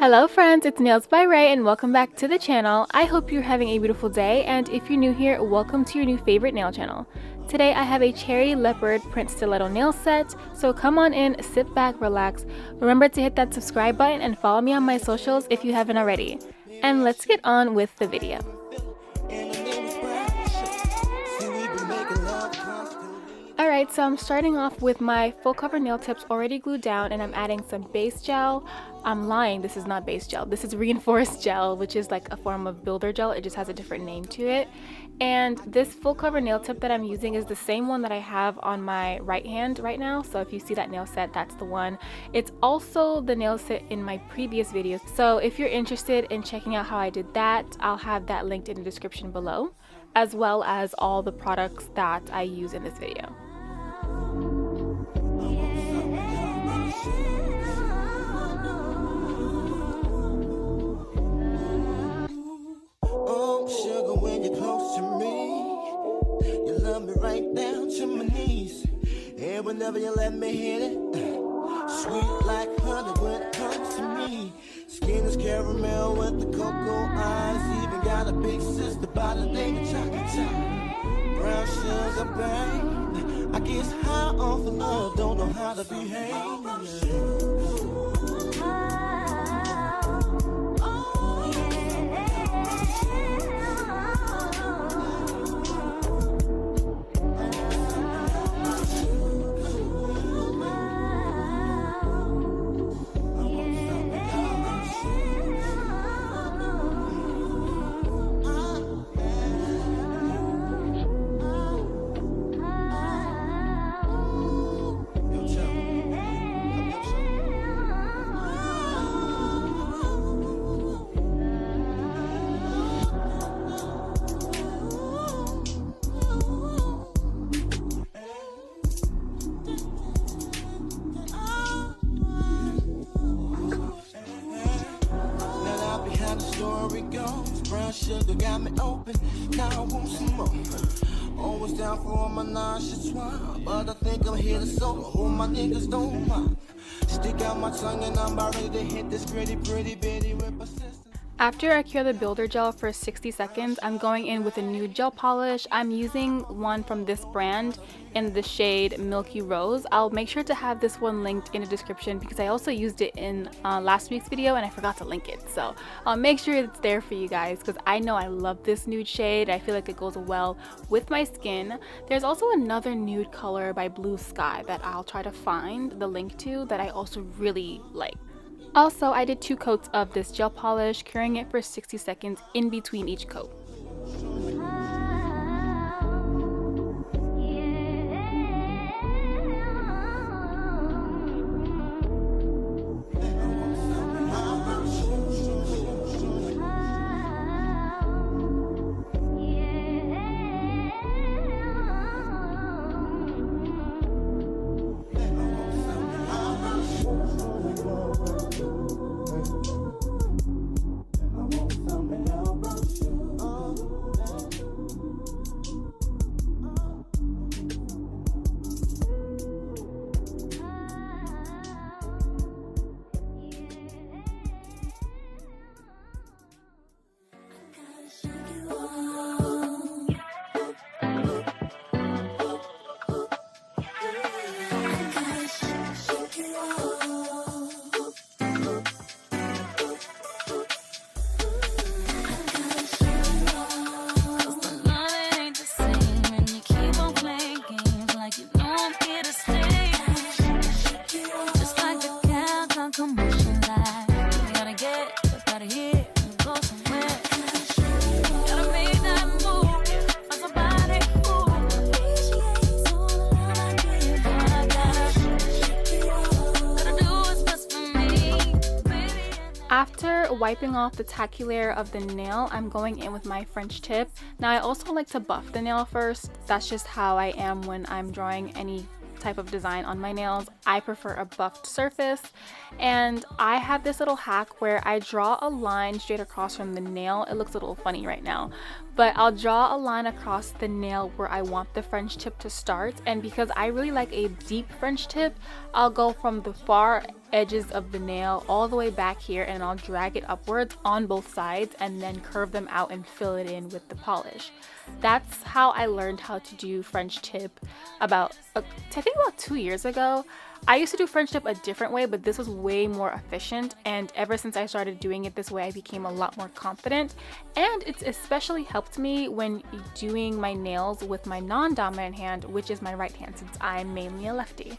Hello friends, it's Nails by Ray and welcome back to the channel. I hope you're having a beautiful day, and if you're new here, welcome to your new favorite nail channel. Today I have a cherry leopard print stiletto nail set, so come on in, sit back, relax. Remember to hit that subscribe button and follow me on my socials if you haven't already. And let's get on with the video. Alright, so I'm starting off with my full cover nail tips already glued down, and I'm adding some base gel. I'm lying, this is not base gel, this is reinforced gel, which is like a form of builder gel. It just has a different name to it. And this full cover nail tip that I'm using is the same one that I have on my right hand right now. So if you see that nail set, that's the one. It's also the nail set in my previous videos. So if you're interested in checking out how I did that, I'll have that linked in the description below, as well as all the products that I use in this video. Right down to my knees, and whenever you let me hit it, sweet like honey when it comes to me. Skin is caramel with the cocoa eyes, even got a big sister by the name of Chocolate. Brown sugar, babe, I guess high off of love, don't know how to behave. Brown sugar got me open, now I want some more. Always down for my nauseous one, but I think I'm here to solo. All my niggas don't mind. Stick out my tongue and I'm about ready to hit this pretty bitty with persistence. After I cure the builder gel for 60 seconds, I'm going in with a nude gel polish. I'm using one from this brand in the shade Milky Rose. I'll make sure to have this one linked in the description because I also used it in last week's video and I forgot to link it. So I'll make sure it's there for you guys because I know I love this nude shade. I feel like it goes well with my skin. There's also another nude color by Blue Sky that I'll try to find the link to that I also really like. Also, I did 2 coats of this gel polish, curing it for 60 seconds in between each coat. After wiping off the tacky layer of the nail, I'm going in with my French tip. Now I also like to buff the nail first. That's just how I am when I'm drawing any type of design on my nails. I prefer a buffed surface. And I have this little hack where I draw a line straight across from the nail. It looks a little funny right now, but I'll draw a line across the nail where I want the French tip to start. And because I really like a deep French tip, I'll go from the far edges of the nail all the way back here, and I'll drag it upwards on both sides and then curve them out and fill it in with the polish. That's how I learned how to do French tip I think about 2 years ago. I used to do French tip a different way, but this was way more efficient, and ever since I started doing it this way, I became a lot more confident. And it's especially helped me when doing my nails with my non-dominant hand, which is my right hand, since I'm mainly a lefty.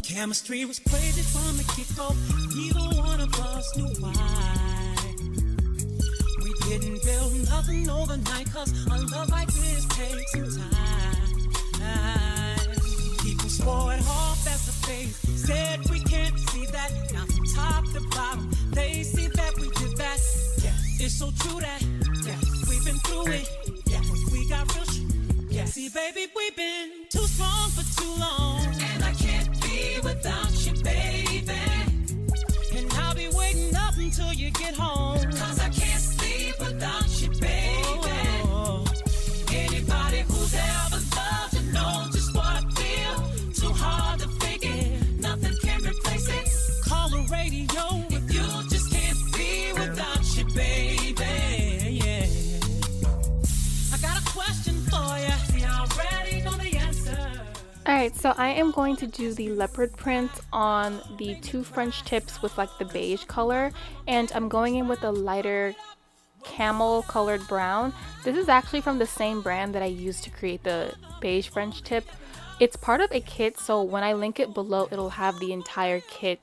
Chemistry was crazy from the get-go. Neither one of us knew why. We didn't build nothing overnight, cause a love like this takes some time. People swore it off as a phase, said we can't see that. Now from top to bottom, they see that we did that. Yeah, it's so true that, yeah, we've been through it. Yeah, we got real shit. Yeah, see baby, we've been too strong for too long. And I can't be without you, baby. And I'll be waiting up until you get home, cause I can't sleep without you, baby. Oh. Anybody who's ever loved you knows just what I feel. Too hard to fake it, nothing can replace it. Call the radio if you just can't be without you, baby. Yeah. I got a question for you. See, I already know the answer. Alright, so I am going to do the leopard print on the two French tips with like the beige color, and I'm going in with a lighter camel colored brown. This is actually from the same brand that I used to create the beige French tip. It's part of a kit, so when I link it below, it'll have the entire kit.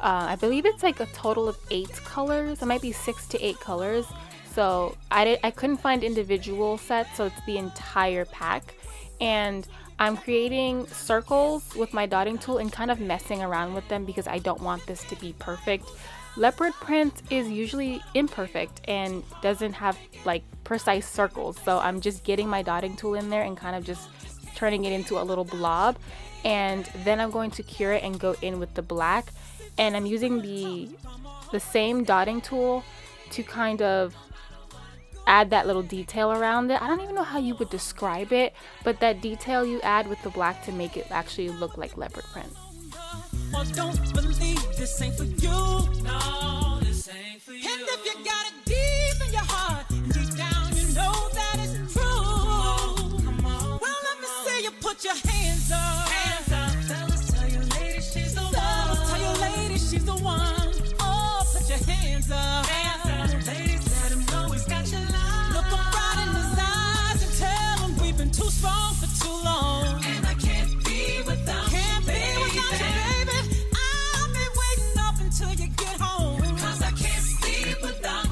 I believe it's like a total of 8 colors. It might be 6 to 8 colors. So I couldn't find individual sets, so it's the entire pack. And I'm creating circles with my dotting tool and kind of messing around with them because I don't want this to be perfect. Leopard print is usually imperfect and doesn't have like precise circles, so I'm just getting my dotting tool in there and kind of just turning it into a little blob, and then I'm going to cure it and go in with the black, and I'm using the same dotting tool to kind of add that little detail around it. I don't even know how you would describe it, but that detail you add with the black to make it actually look like leopard print. Or don't believe this ain't for you. No, this ain't for you. And if you got it deep in your heart, and deep down you know that it's true. Come on. Well, let me see you put your hands up. Hands up. Fellas, tell your lady she's the one. Fellas, tell your lady she's the one. Oh, put your hands up. Hands up. Ladies, let him know he's got your line. Look him right in his eyes and tell him we've been too strong for too long. And I can't be without you, baby. I'll be waiting up until you get home, cause I can't sleep without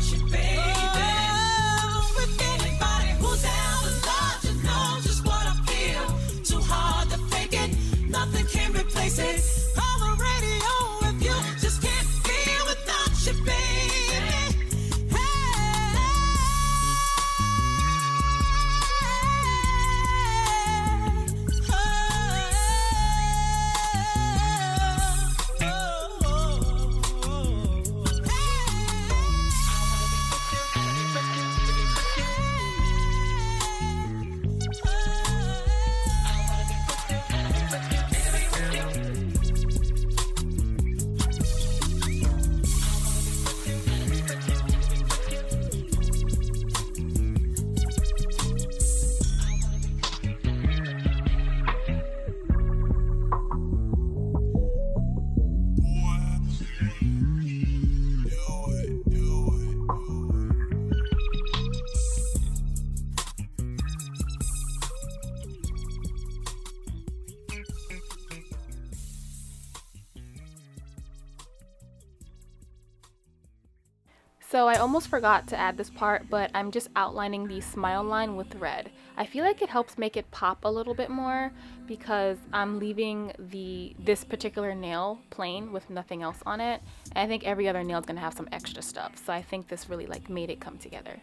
So I almost forgot to add this part, but I'm just outlining the smile line with red. I feel like it helps make it pop a little bit more because I'm leaving this particular nail plain with nothing else on it. And I think every other nail is gonna have some extra stuff. So I think this really like made it come together.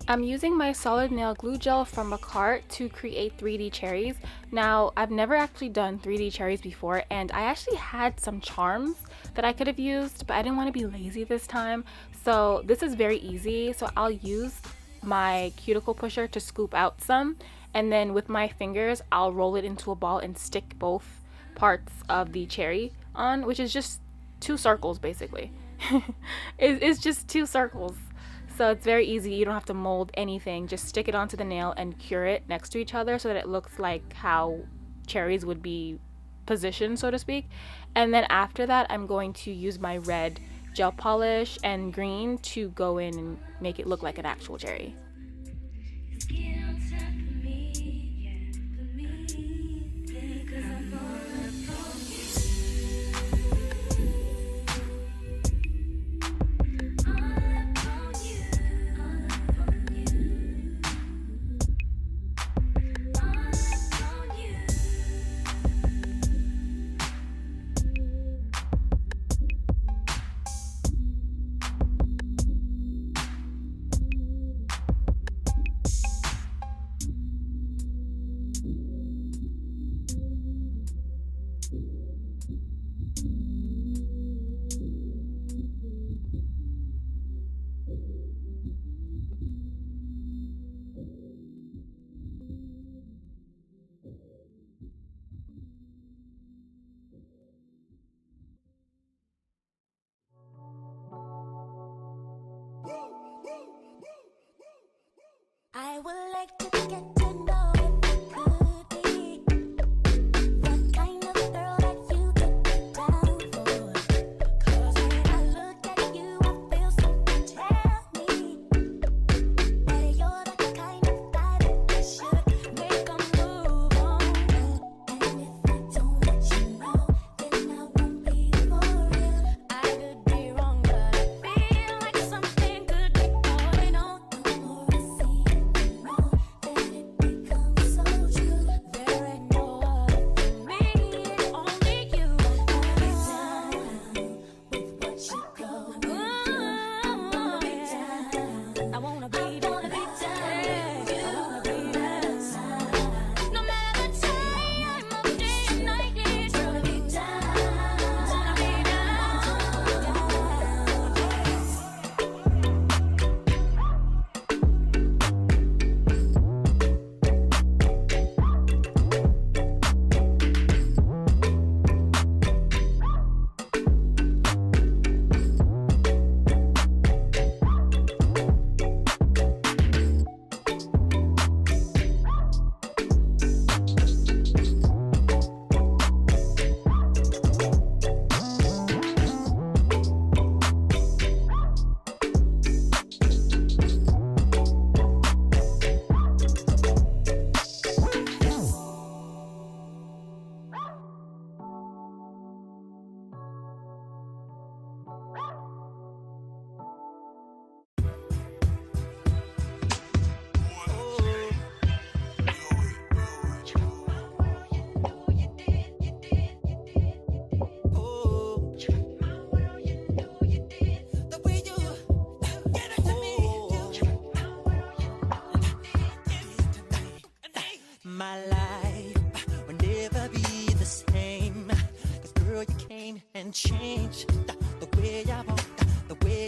I'm using my solid nail glue gel from Makartt to create 3D cherries. Now, I've never actually done 3D cherries before, and I actually had some charms that I could have used, but I didn't want to be lazy this time. So this is very easy. So I'll use my cuticle pusher to scoop out some, and then with my fingers, I'll roll it into a ball and stick both parts of the cherry on, which is just 2 circles basically. It's just 2 circles. So it's very easy. You don't have to mold anything. Just stick it onto the nail and cure it next to each other so that it looks like how cherries would be positioned, so to speak. And then after that, I'm going to use my red gel polish and green to go in and make it look like an actual cherry.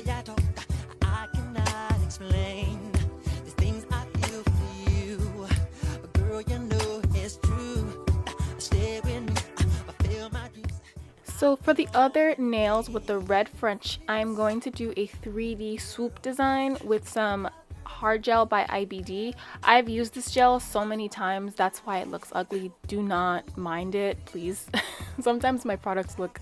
way I talk, I cannot explain the things I feel for you. But girl, you know it's true. Stay with me, fulfill my dreams. So for the other nails with the red French, I'm going to do a 3D swoop design with some hard gel by IBD. I've used this gel so many times, that's why it looks ugly. Do not mind it, please. Sometimes my products look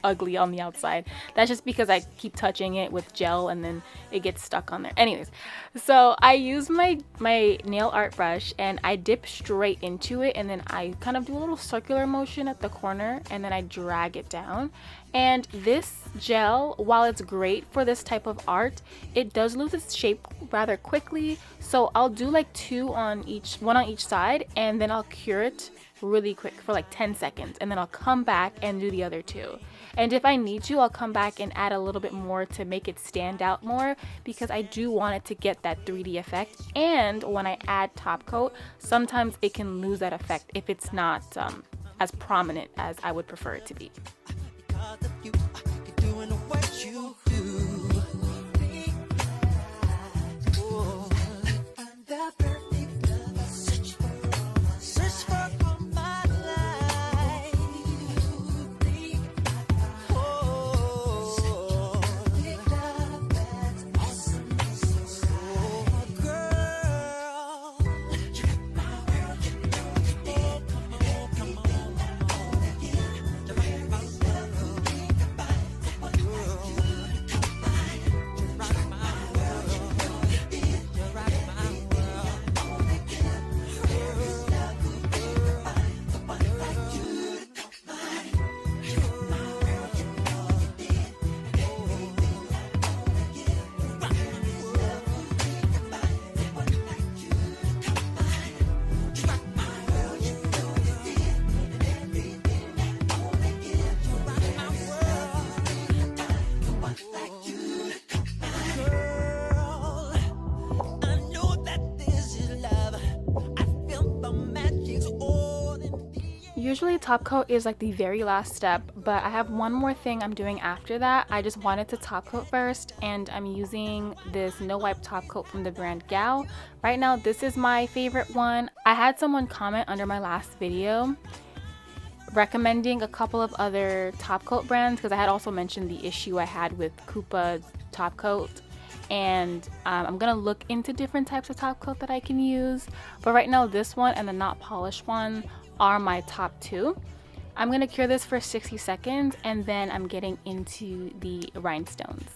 ugly on the outside. That's just because I keep touching it with gel and then it gets stuck on there. Anyways, so I use my nail art brush and I dip straight into it, and then I kind of do a little circular motion at the corner and then I drag it down. And this gel, while it's great for this type of art, it does lose its shape rather quickly. So I'll do like one on each side, and then I'll cure it really quick for like 10 seconds, and then I'll come back and do the other two. And if I need to, I'll come back and add a little bit more to make it stand out more, because I do want it to get that 3D effect. And when I add top coat, sometimes it can lose that effect if it's not as prominent as I would prefer it to be. Because of you, you're doing what you do. Oh, the perfect love I search for all my life. Oh, that's awesome. Oh, girl, you're my world. Oh, come on, you're right about Usually top coat is like the very last step, but I have one more thing I'm doing after that. I just wanted to top coat first, and I'm using this no wipe top coat from the brand GAOY. Right now this is my favorite one. I had someone comment under my last video recommending a couple of other top coat brands, because I had also mentioned the issue I had with Koopa top coat, and I'm gonna look into different types of top coat that I can use, but right now this one and the not polished one are my top two. I'm gonna cure this for 60 seconds and then I'm getting into the rhinestones.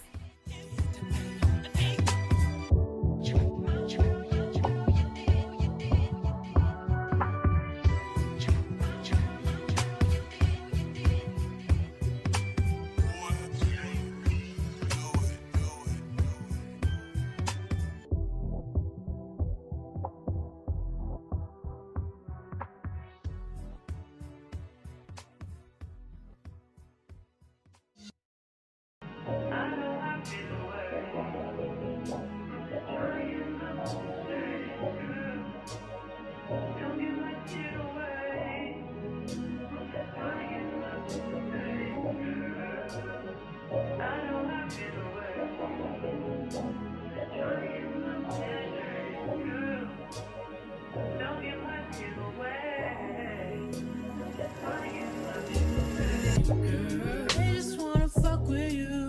They just wanna fuck with you.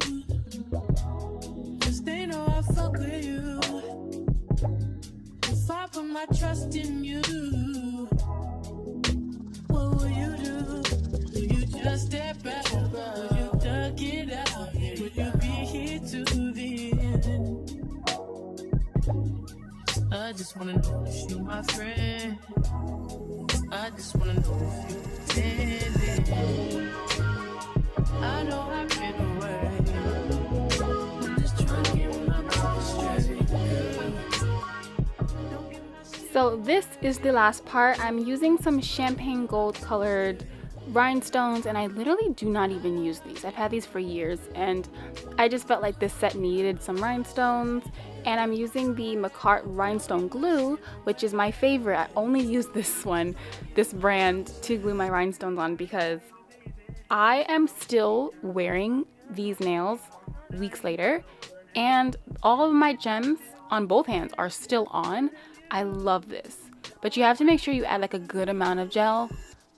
Just they know I fuck with you. If I put my trust in you, what will you do? Will you just step back? Will you duck it out? Will you be here to the end? I just wanna know if you my friend. I just wanna know if you pretending. I know I've been away. I'm just trying to get my mind straight. So this is the last part. I'm using some champagne gold colored rhinestones, and I literally do not even use these. I've had these for years and I just felt like this set needed some rhinestones, and I'm using the Makartt Rhinestone Glue, which is my favorite. I only use this brand to glue my rhinestones on because I am still wearing these nails weeks later, and all of my gems on both hands are still on. I love this, but you have to make sure you add like a good amount of gel,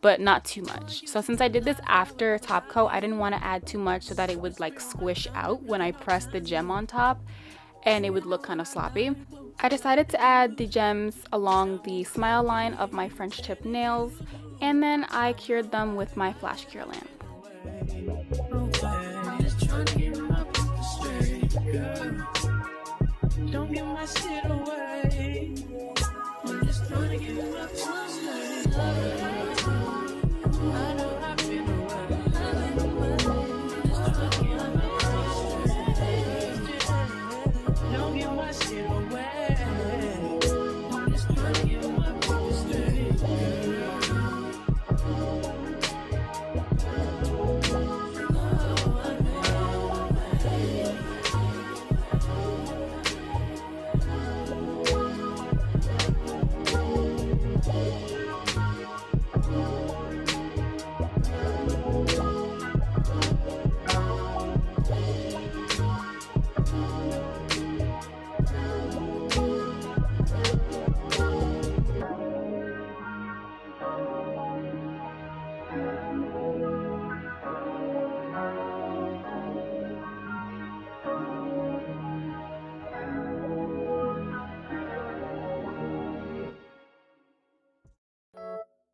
but not too much. So since I did this after top coat, I didn't want to add too much so that it would like squish out when I pressed the gem on top and it would look kind of sloppy. I decided to add the gems along the smile line of my French tip nails, and then I cured them with my flash cure lamp.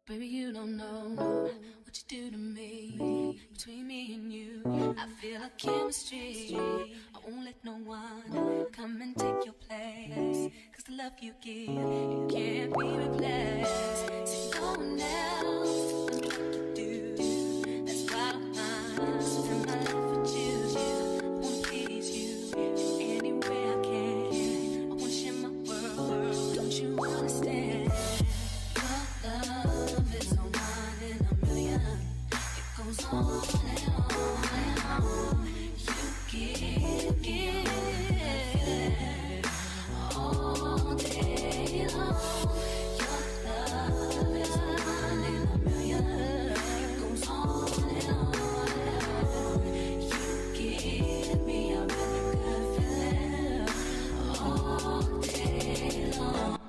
Baby, you don't know what you do to me. Between me and you, I feel a chemistry. I won't let no one come and take your place. Cause the love you give, it can't be replaced. So no one else can do what you do. That's why I spend my life with you. I wanna please you in any way I can. I wanna share my world, don't you understand? Love is a one in a million. It goes on and on and on. You give all day long. Your love is a one in a million. It goes on and on and on. You give me a really good feeling all day long.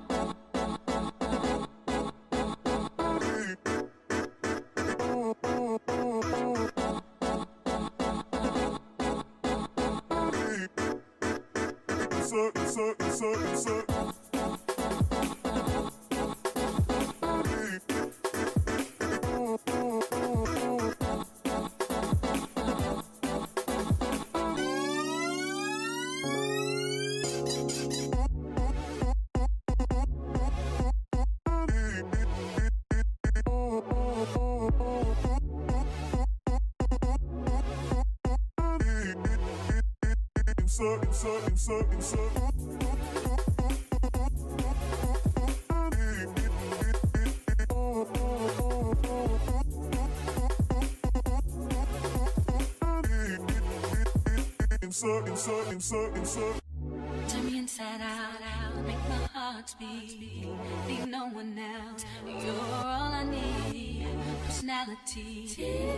Turn me inside out, make my heart speak. Leave no one else, you're all I need. Personality,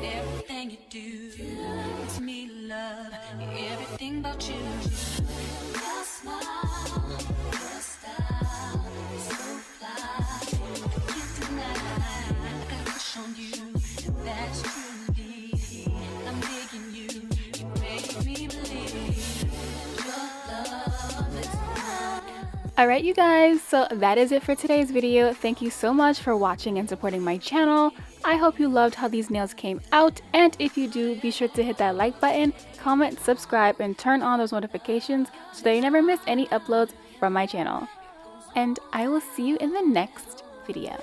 everything you do, it's me love, everything about you. Your smile, your style, so fly, I can't deny. I got a crush on you, and that's true. I'm digging you, you make me believe. Alright you guys, so that is it for today's video. Thank you so much for watching and supporting my channel. I hope you loved how these nails came out, and if you do, be sure to hit that like button, comment, subscribe, and turn on those notifications so that you never miss any uploads from my channel. And I will see you in the next video.